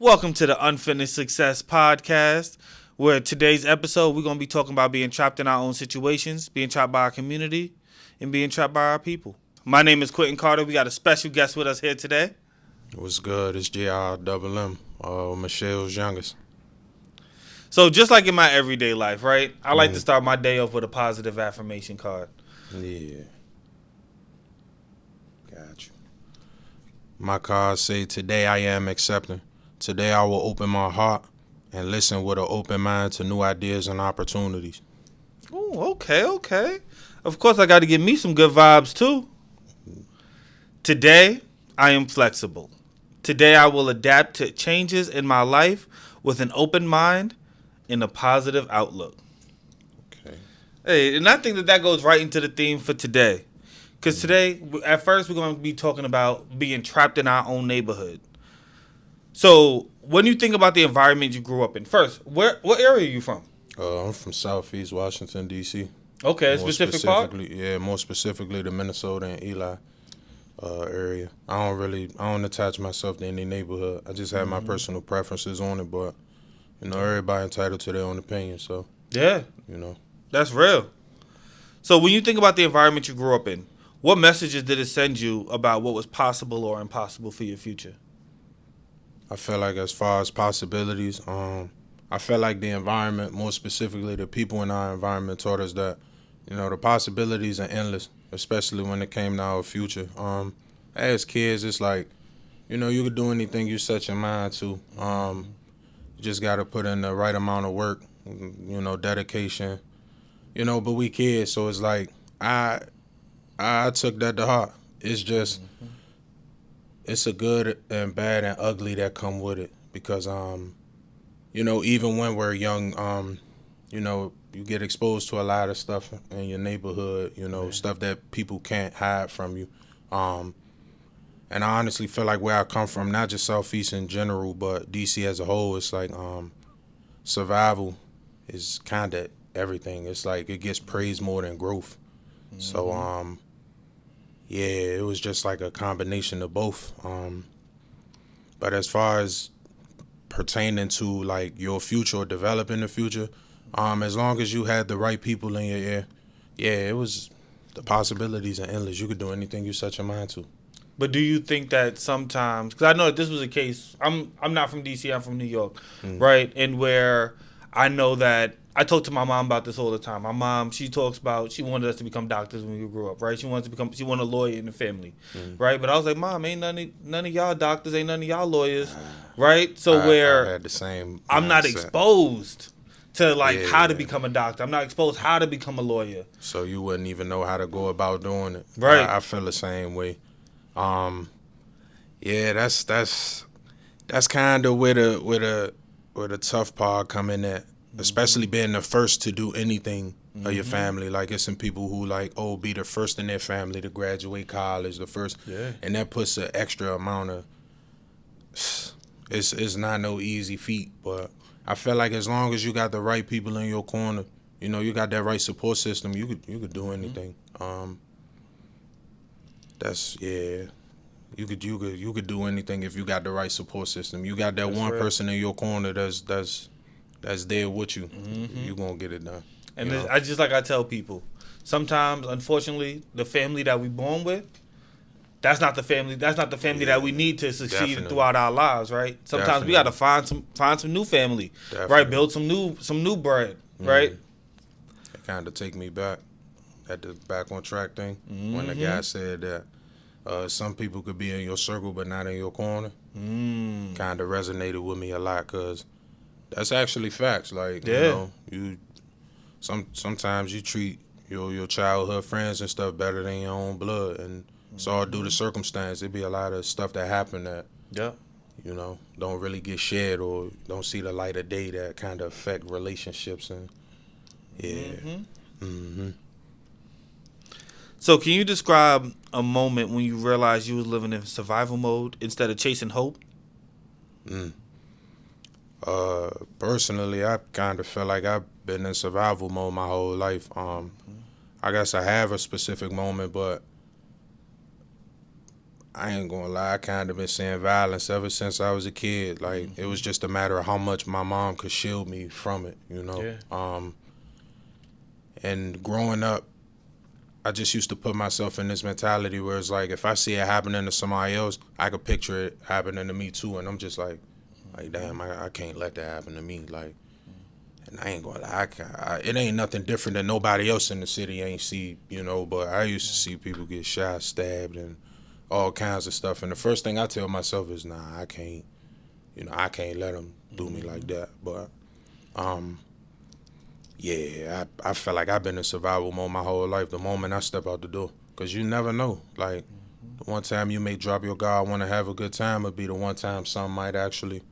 Welcome to the Unfinished Success Podcast, where today's episode we're going to be talking about being trapped in our own situations, being trapped by our community, and being trapped by our people. My name is Quentin Carter. We got a special guest with us here today. What's good? It's GriMM, Michelle's youngest. So just like in my everyday life, right? I like to start my day off with a positive affirmation card. Yeah. Got you. My cards say, today I am accepting. Today I will open my heart and listen with an open mind to new ideas and opportunities. Oh, okay. Of course, I got to give me some good vibes, too. Today, I am flexible. Today, I will adapt to changes in my life with an open mind and a positive outlook. Okay. Hey, and I think that goes right into the theme for today. Because today, at first, we're going to be talking about being trapped in our own neighborhood. So, when you think about the environment you grew up in, first, what area are you from? I'm from Southeast Washington, D.C. Okay, specific part? Yeah, more specifically the Minnesota and Eli area. I don't attach myself to any neighborhood. I just have my personal preferences on it, but, everybody entitled to their own opinion, so. Yeah. That's real. So, when you think about the environment you grew up in, what messages did it send you about what was possible or impossible for your future? I feel like as far as possibilities, I feel like the environment, more specifically the people in our environment, taught us that, the possibilities are endless, especially when it came to our future. As kids, it's like, you could do anything you set your mind to. You just got to put in the right amount of work, dedication, but we kids, so it's like, I took that to heart. It's just... It's a good and bad and ugly that come with it because, even when we're young, you get exposed to a lot of stuff in your neighborhood, stuff that people can't hide from you. And I honestly feel like where I come from, not just Southeast in general, but D.C. as a whole, it's like survival is kind of everything. It's like it gets praised more than growth. Mm-hmm. So, yeah, it was just like a combination of both. But as far as pertaining to like your future or developing the future, as long as you had the right people in your ear, yeah, it was the possibilities are endless. You could do anything you set your mind to. But do you think that sometimes, because I know that this was a case, I'm not from D.C., I'm from New York, right? And where I know that I talk to my mom about this all the time. My mom, she talks about, she wanted us to become doctors when we grew up, right? She wanted a lawyer in the family, right? But I was like, Mom, ain't none of y'all doctors, ain't none of y'all lawyers, right? So I had the same I'm mindset. not exposed to how to become a doctor. I'm not exposed how to become a lawyer. So you wouldn't even know how to go about doing it. Right. I feel the same way. Yeah, that's kind of where the tough part come in at. Especially being the first to do anything of your family. Like, it's some people who, be the first in their family to graduate college, the first. Yeah. And that puts an extra amount of, it's not no easy feat. But I feel like as long as you got the right people in your corner, you got that right support system, you could do anything. You could do anything if you got the right support system. You got that one person in your corner that's there with you. You gonna get it done. And I tell people, sometimes, unfortunately, the family that we born with, that's not the family that we need to succeed throughout our lives, right? Sometimes we got to find some new family, right? Build some new bread, right? It kind of take me back at the back on track thing when the guy said that some people could be in your circle but not in your corner. Kind of resonated with me a lot because that's actually facts. Like, you sometimes you treat your childhood friends and stuff better than your own blood, and it's all due to circumstance. It'd be a lot of stuff that happen that don't really get shared or don't see the light of day that kind of affect relationships and So can you describe a moment when you realized you was living in survival mode instead of chasing hope? Personally, I kind of feel like I've been in survival mode my whole life. I guess I have a specific moment, but I ain't gonna lie, I kind of been seeing violence ever since I was a kid. Like, it was just a matter of how much my mom could shield me from it, you know? Yeah. And growing up, I just used to put myself in this mentality where it's like, if I see it happening to somebody else, I could picture it happening to me too. And I'm just like damn, I can't let that happen to me. Like, and I ain't gonna lie, it ain't nothing different than nobody else in the city ain't see, you know, but I used to see people get shot, stabbed, and all kinds of stuff. And the first thing I tell myself is, nah, I can't, you know, I can't let them do me like that. But, yeah, I feel like I've been in survival mode my whole life the moment I step out the door. Because you never know. Like, the one time you may drop your guard, want to have a good time, it'll be the one time something might actually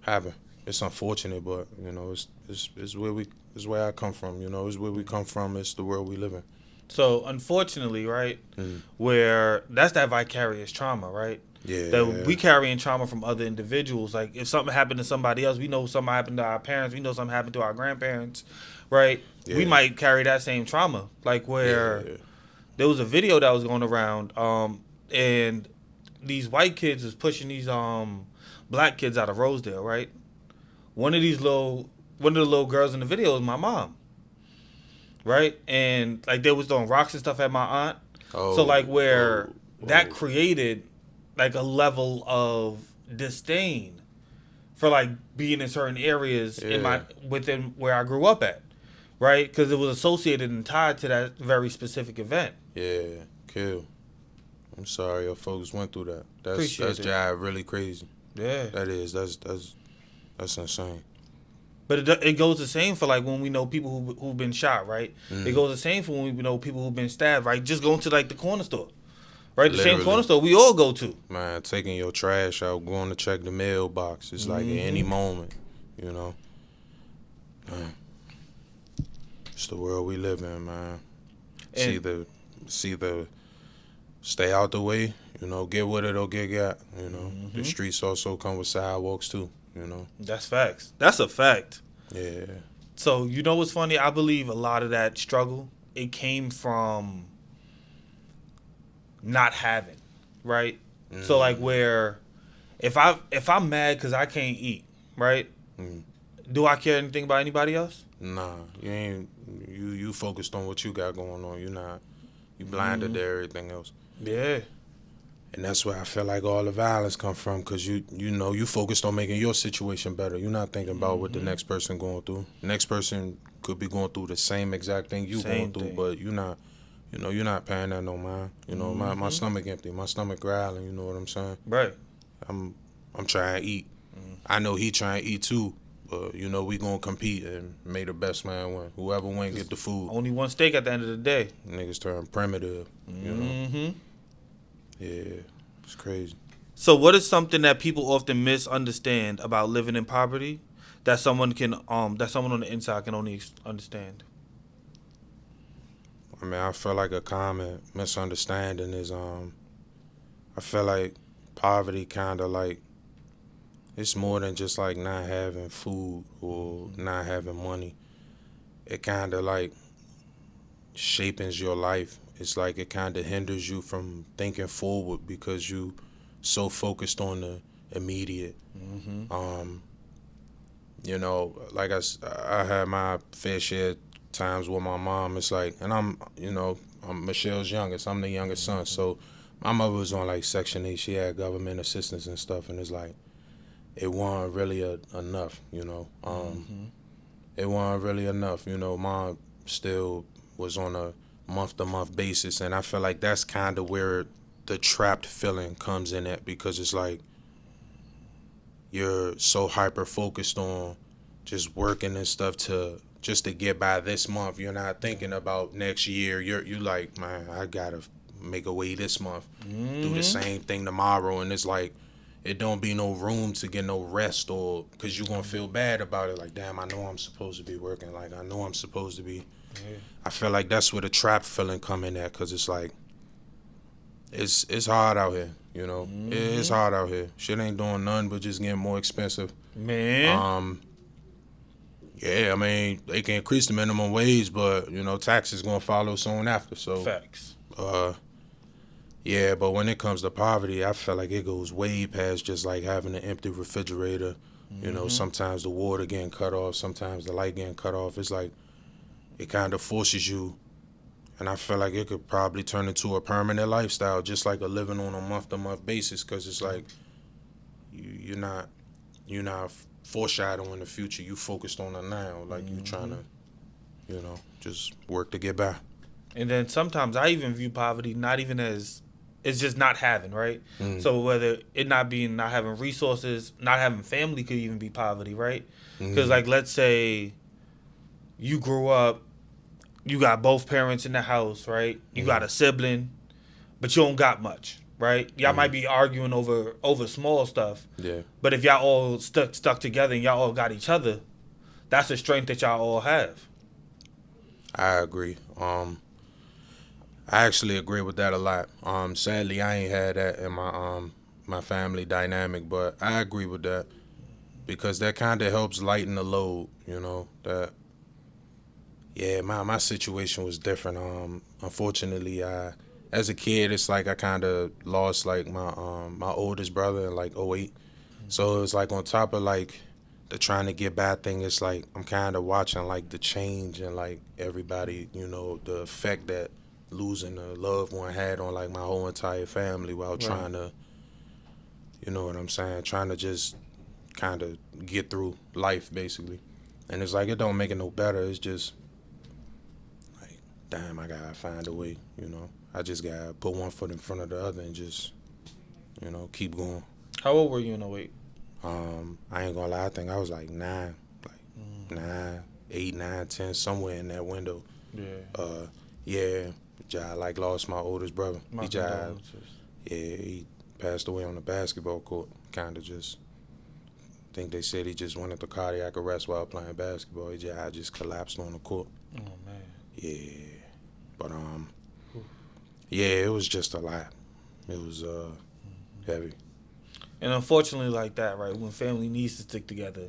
happen. It's unfortunate, but, you know, it's where I come from, you know. It's where we come from. It's the world we live in. So, unfortunately, right, where that's that vicarious trauma, right? Yeah. That we carrying trauma from other individuals. Like, if something happened to somebody else, we know something happened to our parents. We know something happened to our grandparents, right? Yeah. We might carry that same trauma. Like, where there was a video that was going around, and these white kids is pushing these black kids out of Rosedale, right? One of the little girls in the video is my mom, right? And like they was throwing rocks and stuff at my aunt. So like where that created like a level of disdain for like being in certain areas within where I grew up at, right? Because it was associated and tied to that very specific event. Yeah, kill. I'm sorry your folks went through that. That's jive really crazy. Yeah, that is. That's insane. But it goes the same for like when we know people who've been shot, right? It goes the same for when we know people who've been stabbed, right? Just going to like the corner store, right? The same corner store we all go to. Man, taking your trash out, going to check the mailbox. It's like at any moment, you know. Man. It's the world we live in, man. It's either stay out the way, you know, get with it or get got, you know. The streets also come with sidewalks too, you know. That's facts. That's a fact. Yeah. So, you know what's funny? I believe a lot of that struggle, it came from not having, right? So, like, where if I'm mad because I can't eat, right? Do I care anything about anybody else? Nah, you ain't. You focused on what you got going on. You blinded to everything else. Yeah. And that's where I feel like all the violence come from, because you know you focused on making your situation better. You're not thinking about what the next person going through. The next person could be going through the same exact thing going through, but you're not paying that no mind. You know, my stomach empty, my stomach growling. You know what I'm saying? Right. I'm trying to eat. I know he trying to eat too. But, you know, we going to compete and may the best man win. Whoever win, get the food. Only one steak at the end of the day. Niggas turn primitive, you know? Yeah, it's crazy. So what is something that people often misunderstand about living in poverty that someone on the inside can only understand? I mean, I feel like a common misunderstanding is, I feel like poverty kind of like, it's more than just like not having food or not having money. It kind of like shapes your life. It's like it kind of hinders you from thinking forward because you so focused on the immediate. You know, like I had my fair share times with my mom. It's like, and I'm Michelle's youngest. I'm the youngest son. So my mother was on like Section 8. She had government assistance and stuff. And it's like, it wasn't really enough, you know. It wasn't really enough, you know. Mom still was on a month-to-month basis, and I feel like that's kind of where the trapped feeling comes in at, because it's like you're so hyper-focused on just working and stuff just to get by this month. You're not thinking about next year. You're like, man, I got to make a way this month, do the same thing tomorrow, and it's like, it don't be no room to get no rest, or because you're going to feel bad about it. Like, damn, I know I'm supposed to be working. Like, I know I'm supposed to be. Yeah. I feel like that's where the trap feeling come in at, because it's like, it's hard out here, you know. It's hard out here. Shit ain't doing nothing but just getting more expensive. Man. Yeah, I mean, they can increase the minimum wage, but, you know, taxes going to follow soon after. So facts. Yeah, but when it comes to poverty, I feel like it goes way past just like having an empty refrigerator. You know, Mm-hmm. sometimes the water getting cut off, sometimes the light getting cut off. It's like it kind of forces you, and I feel like it could probably turn into a permanent lifestyle, just like a living on a month to month basis. Because it's like you're not foreshadowing the future. You focused on the now, like you trying Mm-hmm. to just work to get by. And then sometimes I even view poverty not even as it's just not having, right? Mm, So whether it not being not having resources, not having family could even be poverty, right? Because mm, like let's say you grew up, you got both parents in the house, right? You got mm, a sibling, but you don't got much, right? Y'all might mm. be arguing over small stuff, Yeah, but if y'all all stuck together and y'all all got each other, that's a strength that y'all all have. I agree. I actually agree with that a lot. Sadly, I ain't had that in my family dynamic, but I agree with that because that kind of helps lighten the load. That yeah, my situation was different. Unfortunately, I as a kid, it's like I kind of lost like my oldest brother in like '08. So it was like on top of like the trying to get back thing, it's like I'm kind of watching like the change and like everybody, the effect that losing a loved one had on like my whole entire family while Right. trying to, you know what I'm saying, trying to just kind of get through life basically. And it's like it don't make it no better. It's just like, damn, I gotta find a way. I just gotta put one foot in front of the other and just, keep going. How old were you in '08? I ain't gonna lie, I think I was like Mm, 9, 8, 9, 10, somewhere in that window. yeah. Uh, yeah, I like lost my oldest brother. My He just, condolences. yeah, he passed away on the basketball court. Kind of just, think they said he just went into cardiac arrest while playing basketball. I just collapsed on the court. Oh man. Yeah, but Oof. yeah, it was just a lot. It was heavy. And unfortunately, like that, right? When family needs to stick together,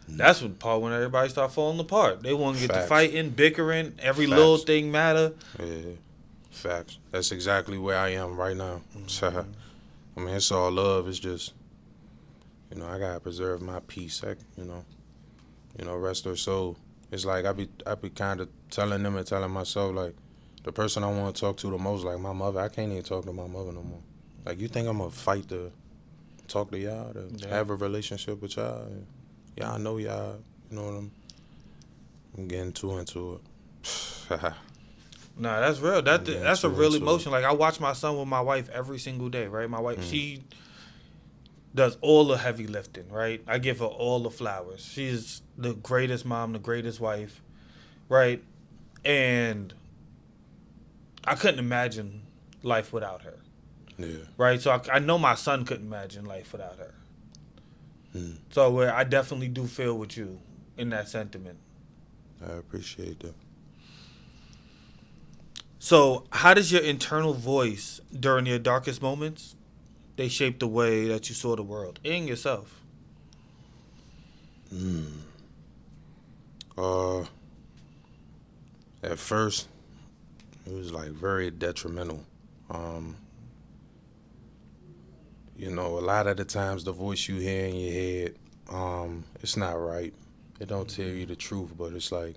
that's when part when everybody start falling apart. They want to get to Facts, fighting, bickering. Every little facts. thing matter. Yeah, facts. That's exactly where I am right now. Mm-hmm. I mean, it's all love. It's just, I gotta preserve my peace. Rest her soul. It's like I be kind of telling them and telling myself like, the person I want to talk to the most, like my mother. I can't even talk to my mother no more. Like, you think I'm gonna fight to talk to y'all, to Yeah. have a relationship with y'all? Y'all know y'all. You know what I'm getting too into it. Nah, that's real. I'm getting That's a too real into it. emotion. Like I watch my son with my wife every single day, right? My wife, Mm, she does all the heavy lifting, right? I give her all the flowers. She's the greatest mom, the greatest wife, right? And I couldn't imagine life without her, yeah. right? So I know my son couldn't imagine life without her. Mm, So where I definitely do feel with you in that sentiment. I appreciate that. So how does your internal voice during your darkest moments they shape the way that you saw the world and yourself? Mm. Uh, at first, it was like very detrimental. Um, a lot of the times the voice you hear in your head, it's not right. It don't tell you the truth, but it's like,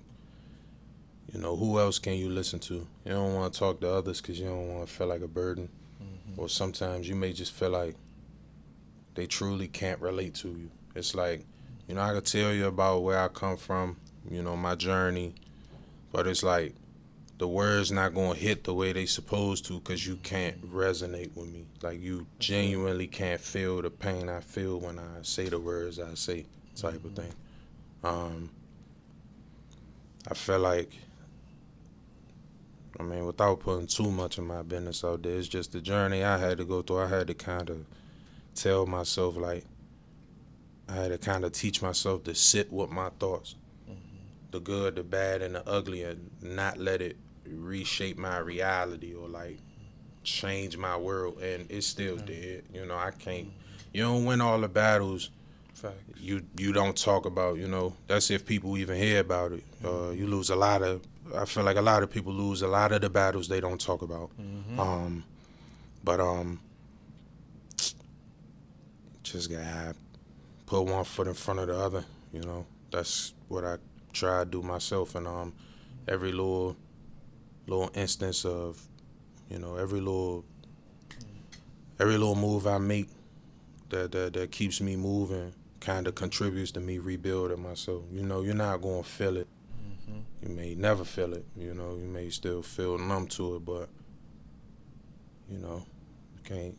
who else can you listen to? You don't want to talk to others because you don't want to feel like a burden. Mm-hmm. Or sometimes you may just feel like they truly can't relate to you. It's like, I could tell you about where I come from, my journey, but it's like the words not going to hit the way they supposed to because you can't resonate with me. Like, you That's real. genuinely can't feel the pain I feel when I say the words I say, type of Mm-hmm. thing. Um, I feel like, without putting too much of my business out there, it's just the journey I had to go through. I had to kind of tell myself, like, I had to kind of teach myself to sit with my thoughts, the good, the bad, and the ugly, and not let it reshape my reality or, like, change my world. And it's still dead. I can't. You don't win all the battles. Facts. You don't talk about. That's if people even hear about it. You lose a lot of. I feel like a lot of people lose a lot of the battles they don't talk about. Mm-hmm. Um, But just gotta put one foot in front of the other. You know, that's what I try to do myself. And every little instance of, you know, every little move I make that keeps me moving kind of contributes to me rebuilding myself. You know, you're not gonna feel it. You may never feel it. You know, you may still feel numb to it, but you know, you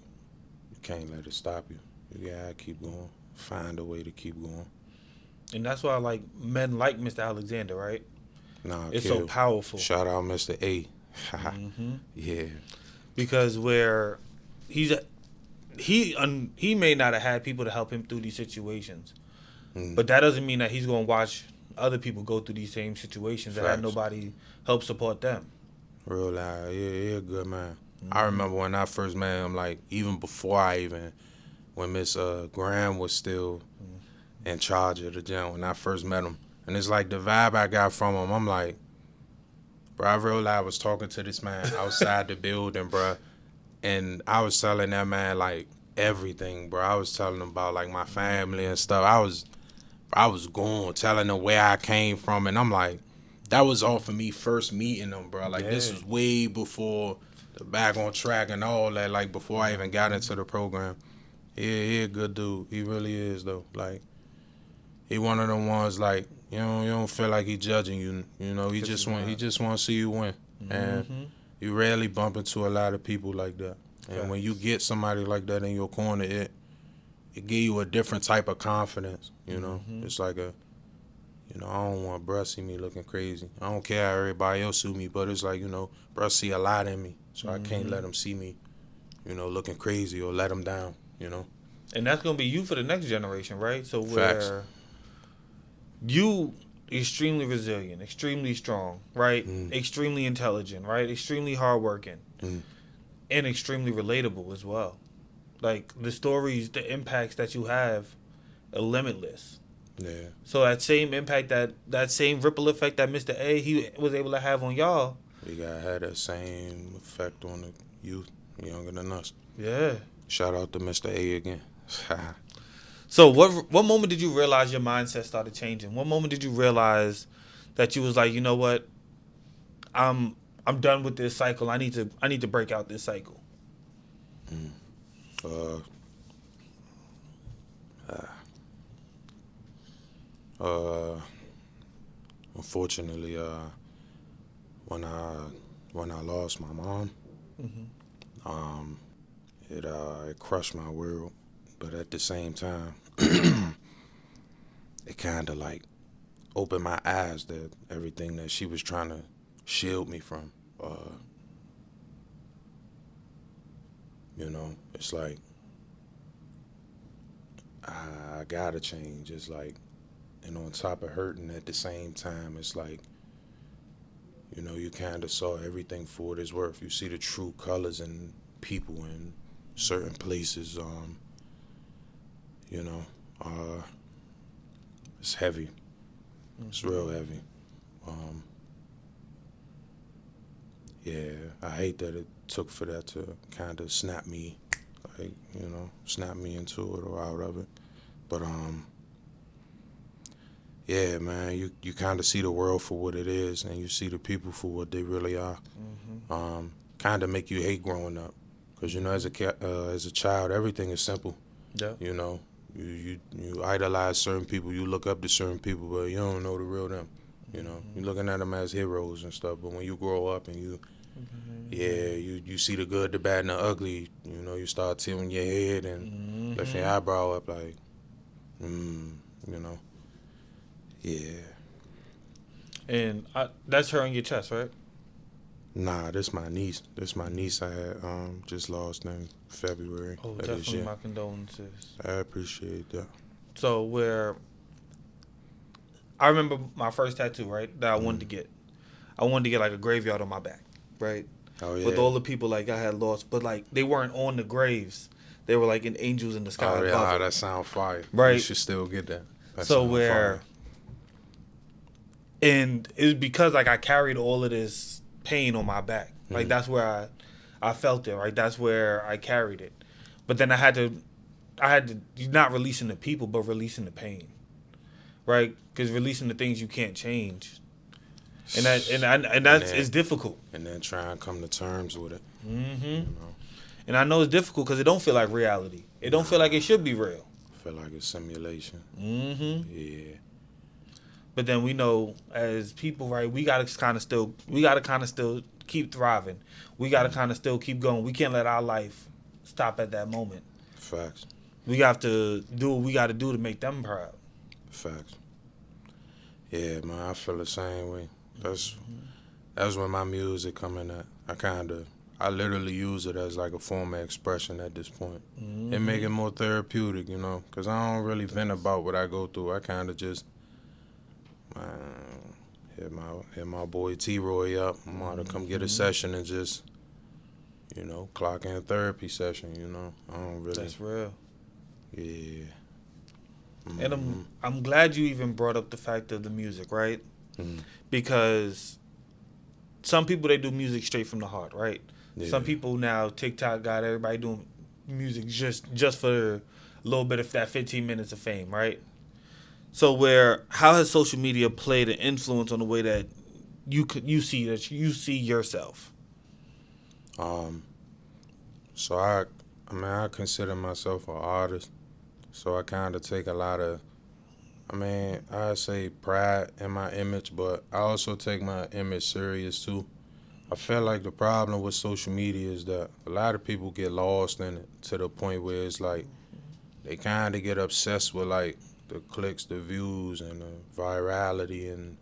can't let it stop you. You gotta keep going. Find a way to keep going. And that's why like men like Mr. Alexander, right? Nah, it's kill. So powerful. Shout out Mr. A. Yeah. Because where he may not have had people to help him through these situations, but that doesn't mean that he's gonna watch other people go through these same situations that had nobody help support them. Real loud. Yeah, good man. I remember when I first met him, like even before when Miss Graham was still in charge of the gym, when I first met him. And it's like the vibe I got from him, I'm like, bro, I realized I was talking to this man outside the building, bro. And I was telling that man, like, everything, bro. I was telling him about, like, my family and stuff. I was going, telling him where I came from. And I'm like, that was all for me first meeting him, bro. Like, This was way before the back on track and all that, like, before I even got into the program. Yeah, he a good dude. He really is, though. Like, he one of them ones, like, you don't feel like he judging you. You know, he just want to see you win. And you rarely bump into a lot of people like that. And when you get somebody like that in your corner, it give you a different type of confidence. You know, it's like I don't want bruh see me looking crazy. I don't care how everybody else see me, but it's like, you know, bruh see a lot in me, so I can't let him see me, you know, looking crazy or let him down. You know. And that's gonna be you for the next generation, right? So Facts. where you extremely resilient, extremely strong, right? Extremely intelligent, right? Extremely hardworking, and extremely relatable as well. Like the stories, the impacts that you have are limitless. Yeah. So that same impact, that same ripple effect that Mr. A he was able to have on y'all, we gotta have that same effect on the youth younger than us. Yeah. Shout out to Mr. A again. So what moment did you realize your mindset started changing? What moment did you realize that you was like, you know what, I'm done with this cycle. I need to break out this cycle. Unfortunately, when I lost my mom, it crushed my world. But at the same time, it kind of like opened my eyes to everything that she was trying to shield me from. You know, it's like I gotta change. It's like, and on top of hurting at the same time, it's like, you know, you kind of saw everything for what it's worth. You see the true colors in people in certain places. You know, it's heavy. It's real heavy. Yeah, I hate that it took for that to kind of snap me into it or out of it. But yeah, man, you kind of see the world for what it is, and you see the people for what they really are. Kind of make you hate growing up, because you know, as a child, everything is simple. Yeah. You know, you idolize certain people, you look up to certain people, but you don't know the real them. You know, you're looking at them as heroes and stuff, but when you grow up and you see the good, the bad, and the ugly, you know, you start tilting your head and lifting your eyebrow up like, you know, yeah. And that's her on your chest, right? Nah, this my niece. I had just lost in February. Oh, definitely my condolences. I appreciate that. So where I remember my first tattoo, right, that I wanted to get. I wanted to get like a graveyard on my back, right? Oh yeah. With all the people like I had lost, but like they weren't on the graves. They were like in angels in the sky. Oh yeah, that sound fire. Right. You should still get that. So where, and it was because like I carried all of this pain on my back. Like that's where I felt it, right? That's where I carried it. But then I had to not releasing the people, but releasing the pain, right? Because releasing the things you can't change, and that's it's difficult. And then try and come to terms with it. Mm-hmm. You know, And I know it's difficult because it don't feel like reality. It don't feel like it should be real. feel like it's simulation. Mm-hmm. Yeah. But then we know as people, right? We gotta kind of still keep thriving. We gotta kind of still keep going. We can't let our life stop at that moment. Facts. We have to do what we got to do to make them proud. Facts. Yeah, man, I feel the same way. That's where my music coming at. I literally use it as like a form of expression at this point. It make it more therapeutic, you know, because I don't really vent about what I go through. I kind of just hit my boy T-Roy up. I'm about to come get a session and just, you know, clock in a therapy session, you know. I don't really. That's real. Yeah. And I'm glad you even brought up the fact of the music, right? Because some people, they do music straight from the heart, right? Yeah. Some people now, TikTok got everybody doing music just for a little bit of that 15 minutes of fame, right? So how has social media played an influence on the way that you see yourself? So I consider myself an artist. So I kind of take a lot of, I say pride in my image, but I also take my image serious too. I feel like the problem with social media is that a lot of people get lost in it to the point where it's like they kind of get obsessed with like the clicks, the views, and the virality, and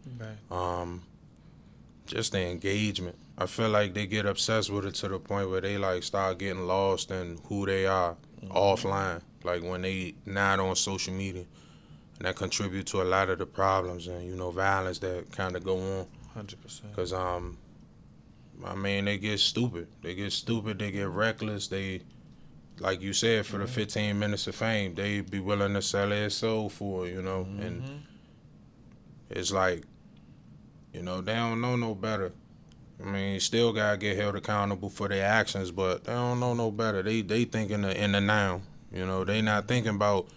just the engagement. I feel like they get obsessed with it to the point where they like start getting lost in who they are offline, like when they not on social media, and that contribute to a lot of the problems and, you know, violence that kind of go on. 100%. Because they get stupid. They get reckless. They, like you said, for the 15 minutes of fame, they be willing to sell their soul for it, you know. And it's like, you know, they don't know no better. You still gotta get held accountable for their actions, but they don't know no better. They think in the now. You know, they not thinking about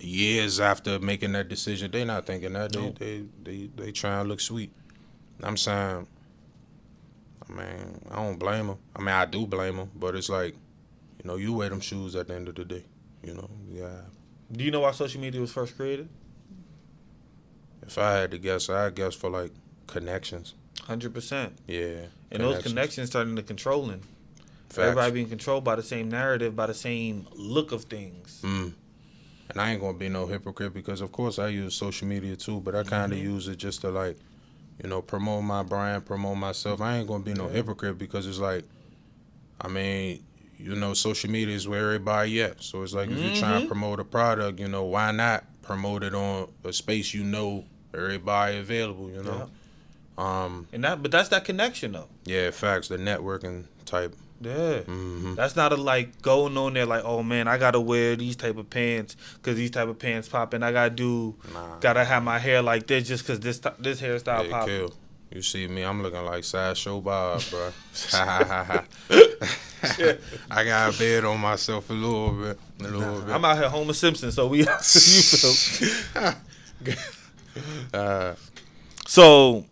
years after making that decision. They not thinking that. No. They try and look sweet. I'm saying, I don't blame them. I do blame them, but it's like, you know, you wear them shoes at the end of the day. You know, yeah. Do you know why social media was first created? If I had to guess, I'd guess for like connections. 100%. Yeah. And those connections starting to controlling. Facts. Everybody being controlled by the same narrative, by the same look of things. And I ain't gonna be no hypocrite because of course I use social media too, but I kind of use it just to like, you know, promote my brand, promote myself. I ain't gonna be no hypocrite because it's like, you know, social media is where everybody at. So it's like if you're trying to promote a product, you know, why not promote it on a space you know everybody available, you know? Yeah. But that's that connection though. Yeah, facts. The networking type. Yeah. That's not a like going on there like, oh man, I gotta wear these type of pants because these type of pants popping. I gotta have my hair like this just because this hairstyle popping. Kill. You see me, I'm looking like Sideshow Bob, bro. I got a bed on myself a little bit. I'm out here Homer Simpson, so we. So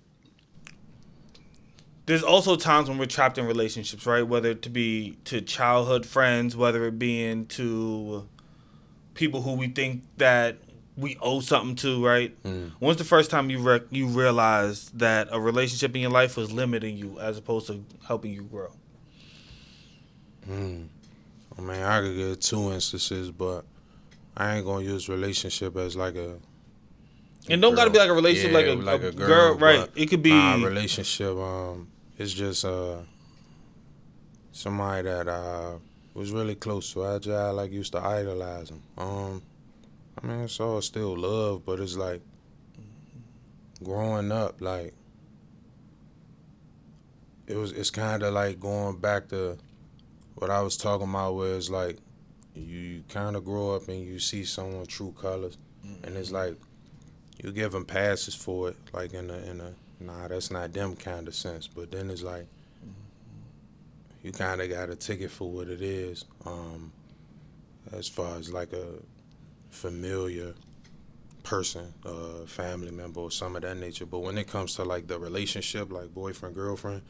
there's also times when we're trapped in relationships, right? Whether it be to childhood friends, whether it being to people who we think that we owe something to, right? When's the first time you realized that a relationship in your life was limiting you as opposed to helping you grow? I could get 2 instances, but I ain't gonna use relationship as like a. And don't gotta be like a relationship like a girl, right? It could be a relationship. It's just somebody that was really close to. I just used to idolize him. It's all still love, but it's like growing up, like it's kind of like going back to what I was talking about, where it's like you kind of grow up and you see someone's true colors, and it's like you give them passes for it, like in a nah, that's not them kind of sense. But then it's like you kind of got to take it for what it is. As far as like a familiar person, family member, or some of that nature. But when it comes to like the relationship, like boyfriend, girlfriend,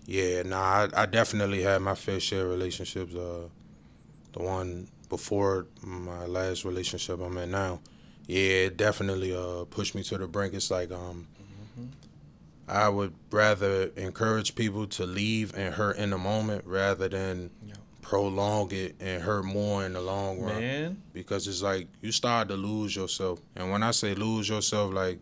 yeah, nah, I definitely had my fair share of relationships. The one before my last relationship I'm in now, yeah, it definitely pushed me to the brink. It's like I would rather encourage people to leave and hurt in the moment rather than prolong it and hurt more in the long run. Man. Because it's like you start to lose yourself. And when I say lose yourself, like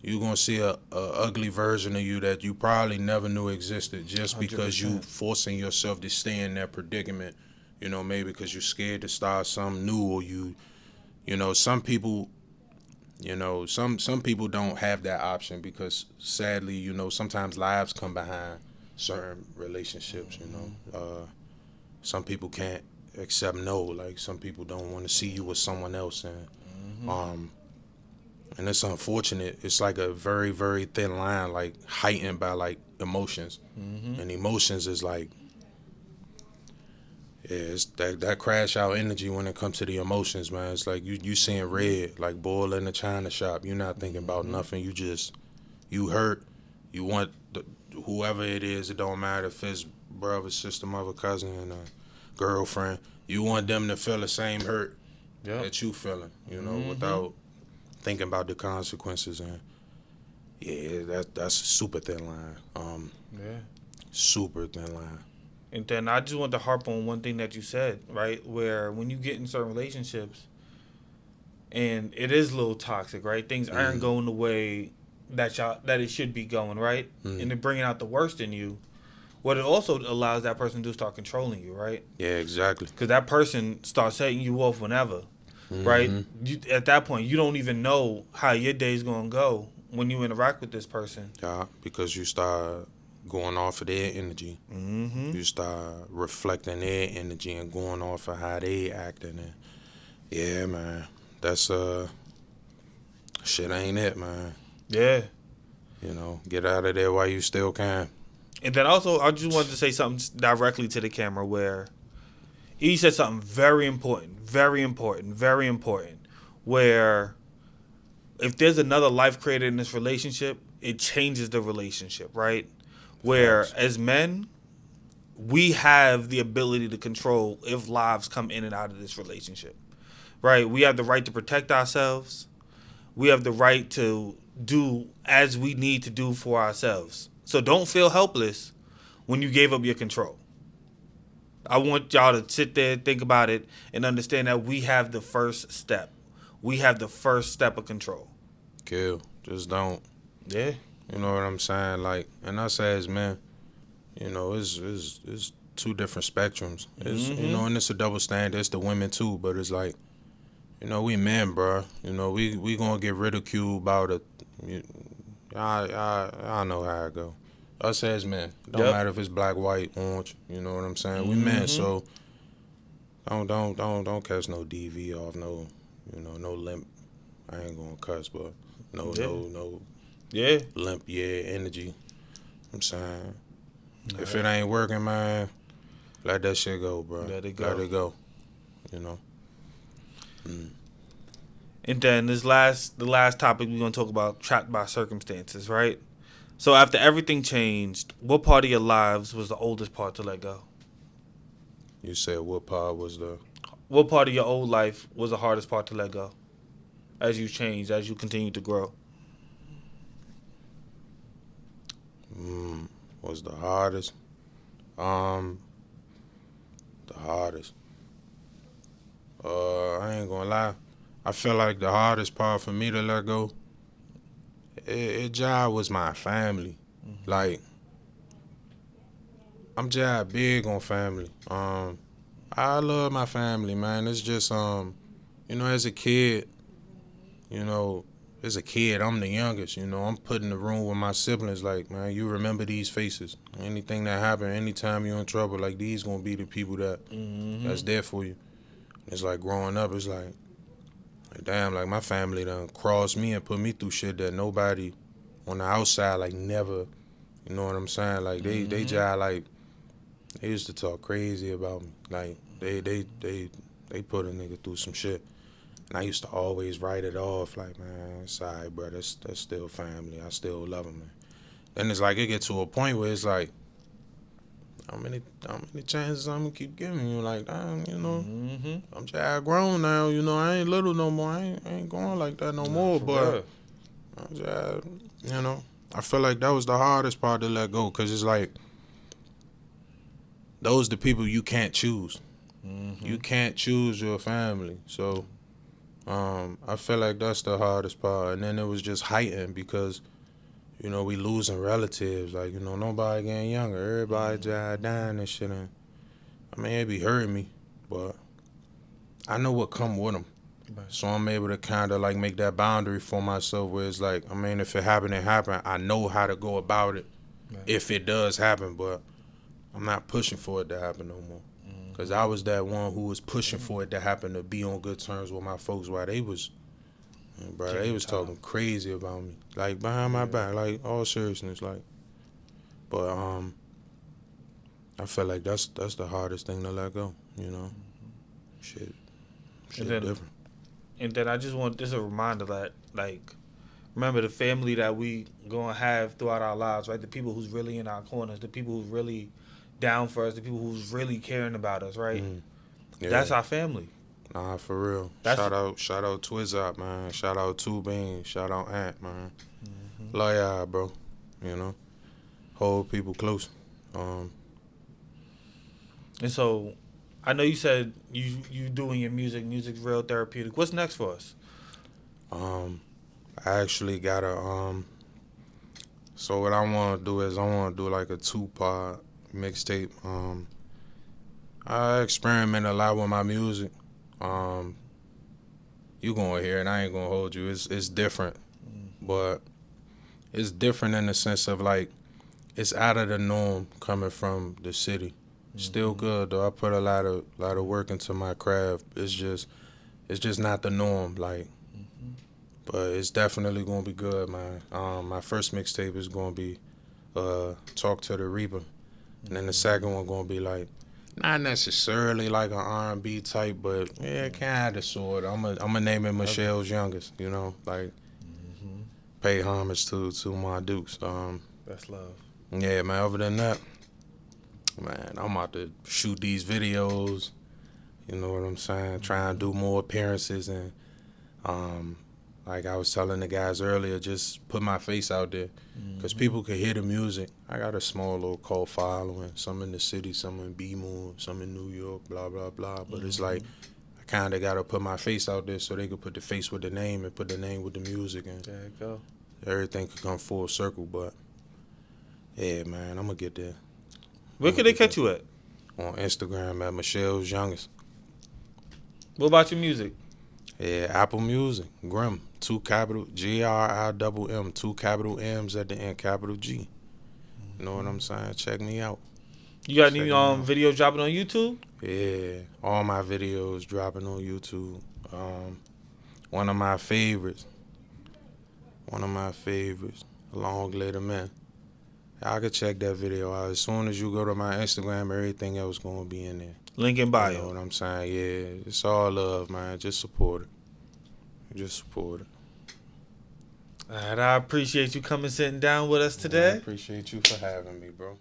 you're going to see a ugly version of you that you probably never knew existed just because 100%. you forcing yourself to stay in that predicament. You know, maybe because you're scared to start something new, or you know, some people, you know, some people don't have that option because sadly, you know, sometimes lives come behind certain relationships, you know. Some people can't accept no, like some people don't want to see you with someone else, and it's unfortunate. It's like a very, very thin line, like heightened by like emotions. And emotions is like, yeah, it's that crash out energy when it comes to the emotions, man. It's like you seeing red, like boil in the china shop. You're not thinking about nothing. You hurt. You want whoever it is. It don't matter if it's brother, sister, mother, cousin, and a girlfriend. You want them to feel the same hurt that you feeling, you know, without thinking about the consequences. And yeah, that's a super thin line. Super thin line. And then I just want to harp on one thing that you said, right? Where when you get in certain relationships and it is a little toxic, right? Things aren't going the way that it should be going, right? And they're bringing out the worst in you. What it also allows that person to do is start controlling you, right? Yeah, exactly. Because that person starts setting you off whenever, right? At that point, you don't even know how your day's going to go when you interact with this person. Yeah, because you start going off of their energy. You start reflecting their energy and going off of how they acting. And yeah, man, that's shit ain't it, man. Yeah. You know, get out of there while you still can. And then also, I just wanted to say something directly to the camera where he said something very important, where if there's another life created in this relationship, it changes the relationship, right? Where as men, we have the ability to control if lives come in and out of this relationship, right? We have the right to protect ourselves. We have the right to do as we need to do for ourselves. So don't feel helpless when you gave up your control. I want y'all to sit there, think about it, and understand that we have the first step. We have the first step of control. Kill. Just don't. Yeah. You know what I'm saying? Like, and us as men, you know, it's two different spectrums. It's, you know, and it's a double standard. It's the women too, but it's like, you know, we men, bro. You know, we gonna get ridiculed about it. I know how it go. Us as men, don't matter if it's black, white, orange. You know what I'm saying? We men, so don't catch no DV off, no, you know, no limp. I ain't gonna cuss, but no limp, energy. I'm saying, if it ain't working, man, let that shit go, bro. Let it go. Let it go. You know. And then the last topic we're gonna talk about, trapped by circumstances, right? So after everything changed, what part of your lives was the oldest part to let go? You said what part was the? What part of your old life was the hardest part to let go? As you changed, as you continue to grow. Was the hardest? The hardest. I ain't gonna lie. I feel like the hardest part for me to let go, it just was my family. Like, I'm just big on family. I love my family, man. It's just, you know, as a kid, I'm the youngest, you know. I'm put in the room with my siblings, like, man, you remember these faces. Anything that happen, anytime you're in trouble, like, these gonna be the people that's there for you. It's like growing up, it's like damn, like my family done crossed me and put me through shit that nobody on the outside, like, never, You know what I'm saying? Like they just like they used to talk crazy about me. Like they put a nigga through some shit. And I used to always write it off like, man, it's all right, bro. That's still family. I still love them, man. Then it's like it get to a point where it's like, how many chances I'm gonna keep giving you? Like, damn, you know, I'm just grown now. You know, I ain't little no more. I ain't going like that no more. But I'm just, you know, I feel like that was the hardest part to let go, cause it's like those the people you can't choose. You can't choose your family, so. I feel like that's the hardest part, and then it was just heightened because, you know, we losing relatives. Like, you know, nobody getting younger. Everybody just dying and shit. And I mean, it be hurting me, but I know what come with them. Right. So I'm able to kind of like make that boundary for myself where it's like, I mean, if it happened, it happened. I know how to go about it if it does happen, but I'm not pushing for it to happen no more. Because I was that one who was pushing for it to happen, to be on good terms with my folks while they was, bro, they was talking crazy about me. Like, behind my back, like, all seriousness, like. But, I feel like that's the hardest thing to let go, you know? Shit different. And then I just want, this a reminder that, like, remember the family that we gonna have throughout our lives, right? The people who's really in our corners, the people who's really down for us, the people who's really caring about us, right? Yeah. That's our family. Nah, for real. Shout out Twizzop, man. Shout out Two Beans. Shout out Ant, man. Love y'all, bro. You know, hold people close. And so, I know you said you doing your music. Music's real therapeutic. What's next for us? I actually got so what I want to do is I want to do like a 2-part mixtape. I experiment a lot with my music. You gonna hear it. I ain't gonna hold you. It's different, but it's different in the sense of like it's out of the norm coming from the city. Still good though. I put a lot of work into my craft. It's just not the norm. Like, but it's definitely gonna be good, man. My first mixtape is gonna be Talk to the Reaper. And then the second one gonna be like, not necessarily like an R&B type, but yeah, kind of sort of. I'm name it Michelle's Youngest, you know, like pay homage to my Dukes. That's love. Yeah, man. Other than that, man, I'm about to shoot these videos. You know what I'm saying? Try and do more appearances and like I was telling the guys earlier, just put my face out there because people can hear the music. I got a small little cult following, some in the city, some in B-Moon, some in New York, blah, blah, blah. But it's like I kind of got to put my face out there so they could put the face with the name and put the name with the music. And there you go. Everything could come full circle. But, yeah, man, I'm going to get there. Where could they catch you at? On Instagram at Michelle's Youngest. What about your music? Yeah, Apple Music, GriMM, 2 capital GRIMM, 2 capital M's at the end, capital G. You know what I'm saying? Check me out. You got any videos dropping on YouTube? Yeah, all my videos dropping on YouTube. One of my favorites, Long Later Man. I could check that video out. As soon as you go to my Instagram, everything else gonna be in there. Link in bio. You know what I'm saying? Yeah, it's all love, man. Just support it. All right, I appreciate you coming sitting down with us today. I appreciate you for having me, bro.